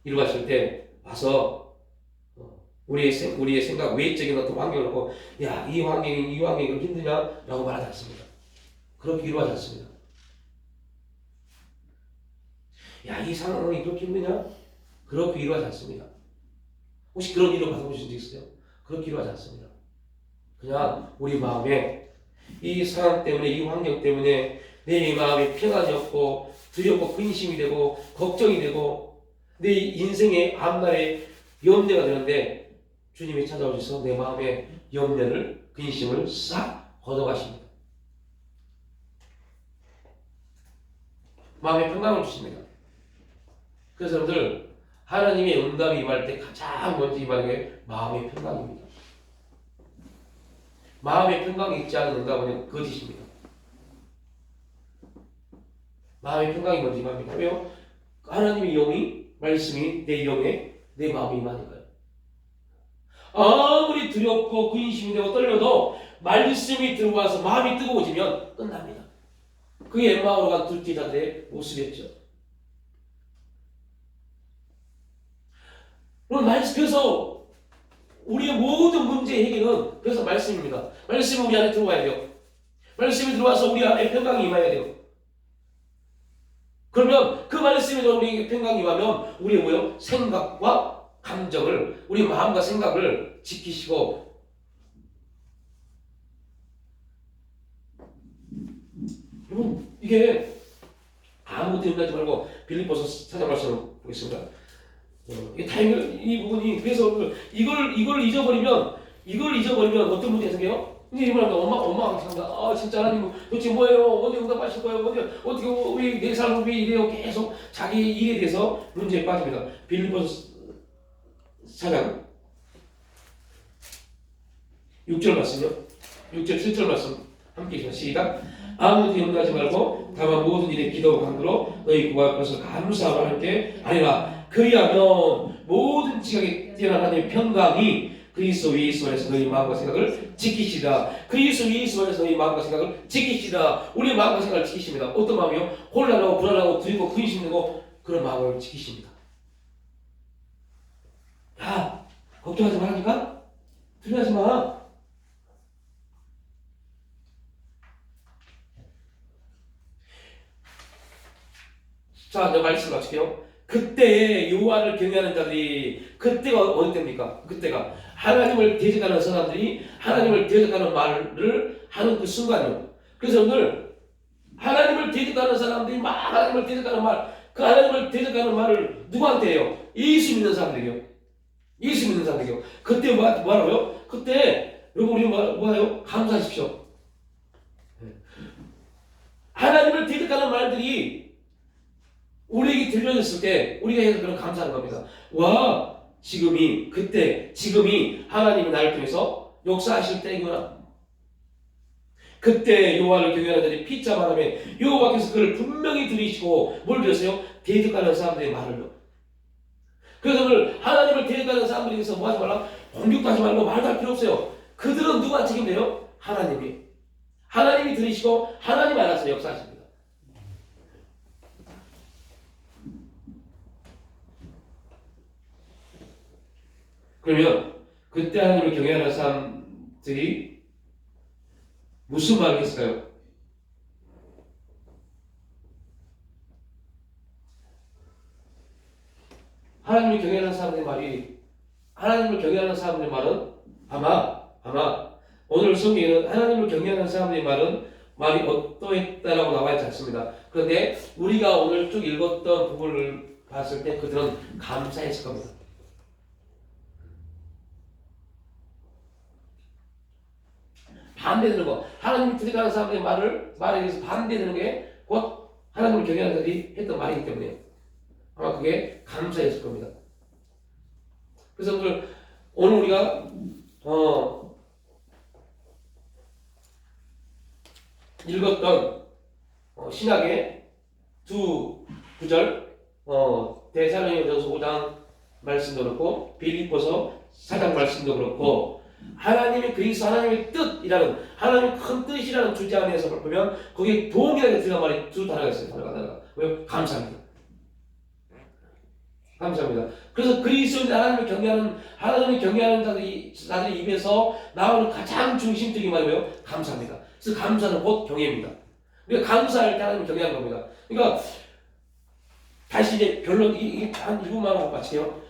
이루하실 때 와서 우리의 생각, 외적인 어떤 환경을 놓고 야, 이 환경이 그렇게 힘드냐라고 말하지 않습니다. 그렇게 이루하지 않습니다. 야, 이 상황이 그렇게 힘드냐? 그렇게 이루하지 않습니다. 혹시 그런 일을 받아보신 적 있어요? 그렇게 이루하지 않습니다. 그냥 우리 마음에 이 상황 때문에, 이 환경 때문에 내 마음에 평안이 없고 두렵고 근심이 되고 걱정이 되고 내 인생의 앞날에 염려가 되는데 주님이 찾아오셔서 내 마음의 염려를, 근심을 싹 걷어가십니다. 마음의 평강을 주십니다. 그래서 여러분들 하나님의 응답이 임할 때 가장 먼저 임하는 게 마음의 평강입니다. 마음의 평강이 있지 않은 응답은 거짓입니다. 마음의 평강이 먼저 임합니다. 왜요? 하나님의 말씀이 내 영에 내 마음에 임하니까요. 아무리 두렵고 근심이 되고 떨려도 말씀이 들어와서 마음이 뜨거워지면 끝납니다. 그게 엠마오로 간 둘째 자들의 모습이었죠. 그래서 우리의 모든 문제 해결은 그래서 말씀입니다. 말씀이 우리 안에 들어와야 돼요. 말씀이 들어와서 우리 안에 평강이 임해야 돼요. 그러면 그 말씀이 우리에게 평강이 임하면 우리의 뭐예요? 생각과 감정을, 우리 마음과 생각을 지키시고 여러분 이게 아무것도 염려하지 말고 빌립보서 4장 말씀을 보겠습니다. 이 부분이 그래서 이걸 잊어버리면 어떤 문제가 생겨요? 이제 이번에 엄마가 생각나. 진짜 하나님 도대체 뭐예요? 언제 응답하실 거예요? 어떻게 왜 내 삶은 왜 이래요? 계속 자기 일에 대해서 문제에 빠집니다. 빌립보서 4장 6절 말씀요. 6절 7절 말씀 함께 읽습니다. 시작. 아무것도 염려하지 말고 다만 모든 일에 기도와 간구로 너희 구할 것을 감사하고 함께 아니라 그리하면 모든 지각에 뛰어난 하나님의 평강이 그리스도 예수 안에서 너희 마음과 생각을 지키시다. 그리스도 예수 안에서 너희 마음과 생각을 지키시다. 우리의 마음과 생각을 지키십니다. 어떤 마음이요? 혼란하고 불안하고 두렵고 근심되고 그런 마음을 지키십니다. 야, 걱정하지 말라니까? 두려워하지 마. 자, 이제 말씀 마칠게요. 그때에 여호와를 경외하는 자들이 그때가 어느 때입니까? 그때가 하나님을 대적하는 사람들이 하나님을 대적하는 말을 하는 그 순간이요. 그래서 오늘 하나님을 대적하는 사람들이 막 하나님을 대적하는 말, 그 하나님을 대적하는 말을 누구한테 해요? 예수 믿는 사람들이요. 예수 믿는 사람들이요. 그때 뭐하라고요? 그때 여러분 우리 뭐하요? 감사하십시오. 하나님을 대적하는 말들이 우리에게 들려졌을 때 우리가 해서 그런 감사하는 겁니다. 와, 지금이 하나님이 나를 통해서 역사하실 때이구나. 그때 여호와를 경외하는 자들이 피차 바람에 여호와께서 그를 분명히 들이시고 뭘 들었어요? 대적하는 사람들의 말을요. 그래서 오늘 하나님을 대적하는 사람들에게서 뭐 하지 말라? 공격도 하지 말고 말도 할 필요 없어요. 그들은 누가 책임져요? 하나님이 들으시고 하나님 알아서 역사하십니다. 그러면 그때 하나님을 경외하는 사람들이 무슨 말을 했을까요? 하나님을 경외하는 사람들의 말은 아마 오늘 성경에는 하나님을 경외하는 사람들의 말이 어떠했다라고 나와 있지 않습니다. 그런데 우리가 오늘 쭉 읽었던 부분을 봤을 때 그들은 감사했을 겁니다. 반대되는 거. 하나님이 대적하는 사람들의 말에 대해서 반대되는 게 곧 하나님을 경외하는 자들이 했던 말이기 때문에 아마 그게 감사했을 겁니다. 그래서 오늘 우리가 읽었던 신약의 두 구절 데살로니가전서 5장 말씀도 그렇고 빌립보서 4장 말씀도 그렇고 하나님의 그리스도 하나님의 뜻이라는 하나님의 큰 뜻이라는 주제 안에서 보면 거기에 동일하게 들어간 말이 두 단어가 있어요. 단어가 왜요? 감사합니다. 그래서 그리스도인 하나님을 경외하는 자들이 입에서 나오는 가장 중심적인 말이 뭐예요? 감사합니다. 그래서 감사는 곧 경외입니다. 그러니까 감사할 때 하나님을 경외하는 겁니다. 그러니까 다시 이제 결론 한 1분만 하고 마칠게요.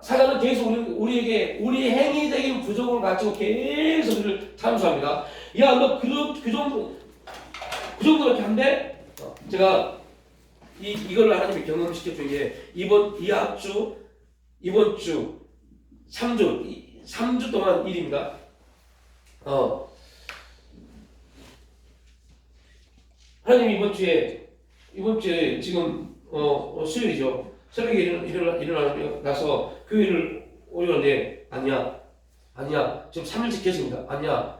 사단은 계속 우리에게 우리의 행위적인 부족을 가지고 계속 우리를 탐수합니다. 야, 너 그 정도밖에 안 돼? 제가 이걸 하나님이 경험시켜 준 게 이번 주 3주 동안 일입니다. 하나님 이번 주에 지금 수요일이죠. 새벽에 일어나서 교회를 오려는데 아니야. 지금 3일째 계십니다. 아니야.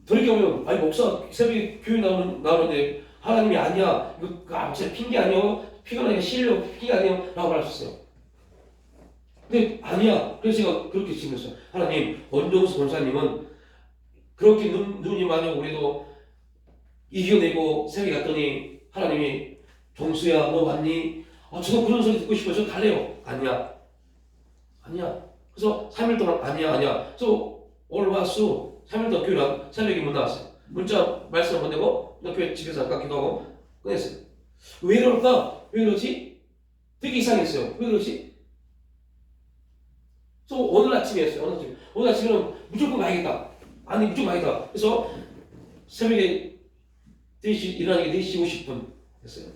돌이켜보면 아니 목사 새벽에 교회 나오는데 하나님이 아니야. 이거 제 핑계 아니요. 피곤하게 실려 핑계 아니요. 라고 말하셨어요. 근데 아니야. 그래서 제가 그렇게 질문했어요. 하나님, 원종수 권사님은 그렇게 눈이 많이 우리도 이겨내고 새벽에 갔더니 하나님이 종수야 너 왔니? 저도 그런 소리 듣고 싶어요. 저 갈래요. 아니야. 그래서 3일 동안 아니야. 그래서 오늘 왔어. 3일 동안 교회 새벽에 못 나왔어요. 문자 말씀 보내고 교회 집에서 아까 기도하고 끝냈어요. 왜 그럴까? 왜 그러지? 되게 이상했어요. 왜 그러지? 그래서 오늘 아침이었어요. 오늘 아침에는 무조건 가야겠다. 그래서 새벽에 4시 일어나기 4시 50분 했어요.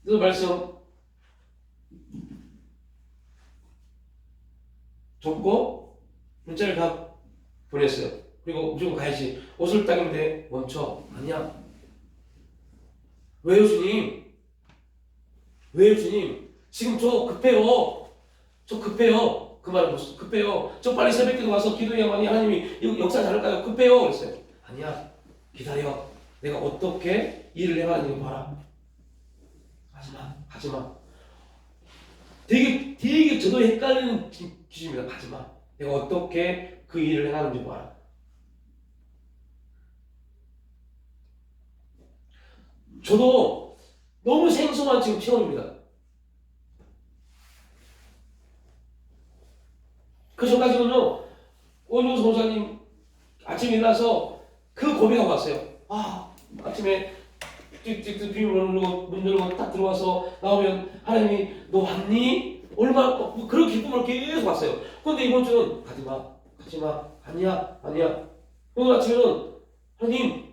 그래서 말씀 접고 문자를 다 보냈어요. 그리고 무조건 가야지. 옷을 닦는데 멈춰. 아니야. 왜요 주님? 지금 저 급해요. 그 말은 무슨 급해요. 저 빨리 새벽기도 와서 기도해야만이 하나님이 역사 잘할까요? 급해요. 그랬어요. 아니야. 기다려. 내가 어떻게 일을 해가는지 봐라. 하지마. 되게 저도 헷갈리는 기준입니다. 하지마. 내가 어떻게 그 일을 해가는지 봐라. 저도 너무 생소한 지금 체험입니다. 그 전까지는요, 원효수 목사님 아침에 일어나서 그 고백하고 왔어요. 아침에 찍찍 비밀번호 누르고 문 열고 딱 들어와서 나오면 하나님이 너 왔니? 얼마나 그런 기쁨을 계속 왔어요. 그런데 이번 주는 가지마 아니야. 오늘 아침에는 하나님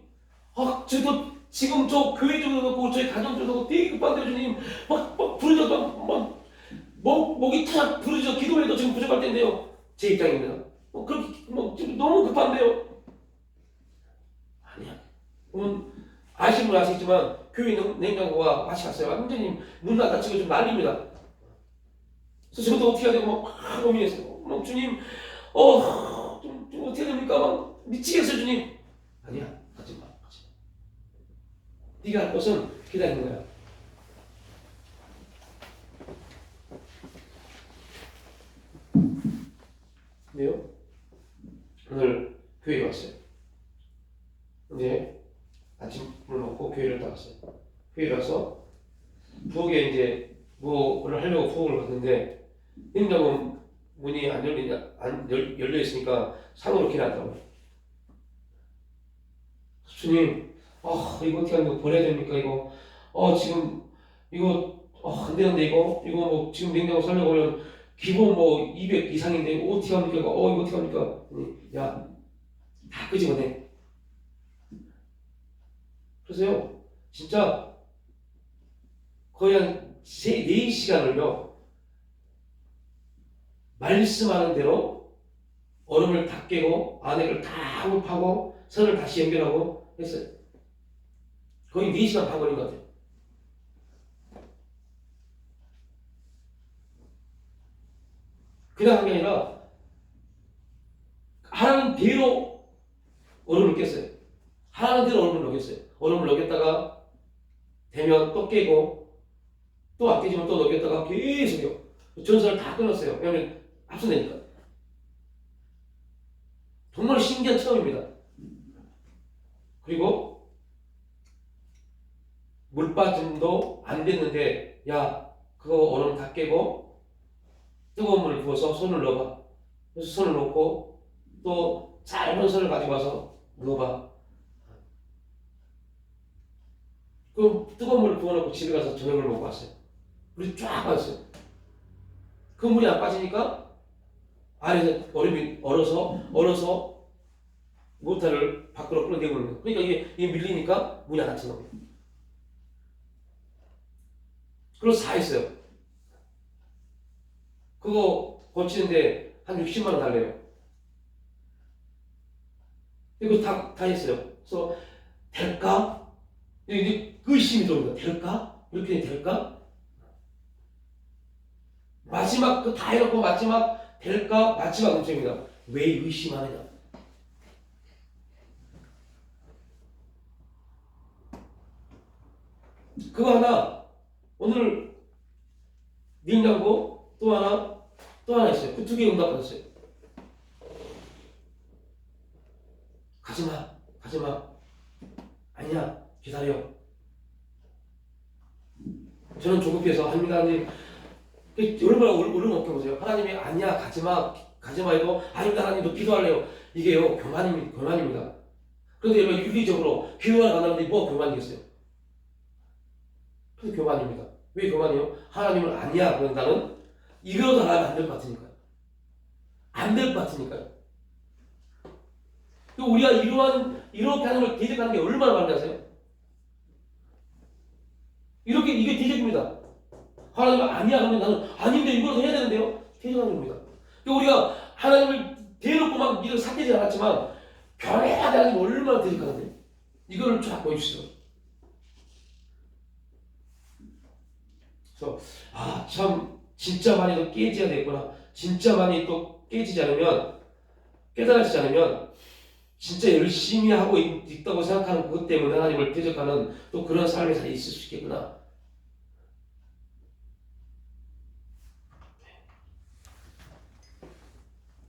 저도 지금 저 교회 좀 넣고 저희 가정 좀 넣고 되게 급한데 주님 막 부르짖어 목이 탁 부르짖어 기도해도 지금 부족할 텐데요. 제 입장입니다. 그렇게 지금 너무 급한데요. 아니야. 아시는 분 아시겠지만 교회 냉장고가 맛이 갔어요. 완전히 문 닫아치고 좀 난립니다. 그래서 저도 어떻게 해야 되고 막 고민했어요. 주님 좀 어떻게 해야 됩니까? 막 미치겠어요 주님. 아니야 가지마. 네가 할 것은 기다리는 거야. 근데요 오늘 교회에 왔어요. 이제 아침을 먹고 교회를 나갔어요. 교회에 가서 부엌에 이제 뭐를 하려고 부엌을 갔는데 냉장고 문이 안 열려 있으니까 상으로 기놨더라고요. 주님, 이거 어떻게 하면 버려야 됩니까? 이거 지금 이거 안 되는데 이거 뭐 지금 냉장고 살려고 하면 기본 뭐 200 이상인데 이거 어떻게 합니까? 이거 어떻게 합니까? 야, 다 끄집어내. 그래서요, 진짜 거의 한 4시간을요, 말씀하는 대로 얼음을 다 깨고 안에를 다 흡하고 선을 다시 연결하고 했어요. 거의 4시간 반 걸린 것 같아요. 그냥 한 게 아니라 하라는 대로 얼음을 깼어요. 하라는 대로 얼음을 녹였어요. 얼음을 녹였다가 되면 또 깨고 또 안 깨지면 또 녹였다가 계속요. 전선을 다 끊었어요. 왜냐하면 합선되니까. 정말 신기한 체험입니다. 그리고 물빠짐도 안 됐는데 야 그거 얼음 다 깨고 뜨거운 물을 부어서 손을 넣어봐. 그래서 손을 넣고 또 짧은 손을 가지고 와서 넣어봐. 그럼 뜨거운 물을 부어놓고 집에 가서 저녁을 먹고 왔어요. 물이 쫙 빠졌어요. 그 물이 안 빠지니까 안에서 얼음이 얼어서 모터를 밖으로 끌어내고 있는 거예요. 그러니까 이게 밀리니까 문이 안 닫히는 거예요. 그래서 다 했어요. 그거 고치는데 한 60만 원 달래요. 이거 다 했어요. 그래서 될까? 이제 의심이 들어옵니다. 될까? 이렇게 될까? 마지막 그 다 해놓고 마지막 될까? 마지막 문제입니다. 왜 의심하느냐? 그거 하나 오늘 냉장고 또 하나 있어요. 그 2개 응답받았어요. 가지마 아니야 기다려. 저는 조급해서 합니다. 하나님 얼마나 오르면 먹혀보세요. 하나님이 아니야 가지마 해도 아닙니다 하나님도 기도할래요. 이게요 교만입니다. 그런데 여러분 윤리적으로 기도하러 간다는데 뭐가 교만이겠어요? 그 교만입니다. 왜 교만이요? 하나님을 아니야 그런다는 이거라도 하면 안 될 것 같으니까요. 안 될 것 같으니까요. 우리가 이렇게 하는 걸 대적하는 게 얼마나 많은지 아세요? 이게 대적입니다. 하나님을 아니야 그러면 나는 아닌데 이거라도 해야 되는데요? 대적하는 겁니다. 우리가 하나님을 대놓고 막 이런 삭히지 않았지만 변해야 하나님 얼마나 대적하는데 이거를 쫙 보여주시죠. 그래서 참 진짜 많이 또 깨져야 되겠구나. 진짜 많이 또 깨지지 않으면 깨달아지지 않으면 진짜 열심히 하고 있다고 생각하는 그것 때문에 하나님을 대적하는 또 그런 삶이 다 있을 수 있겠구나.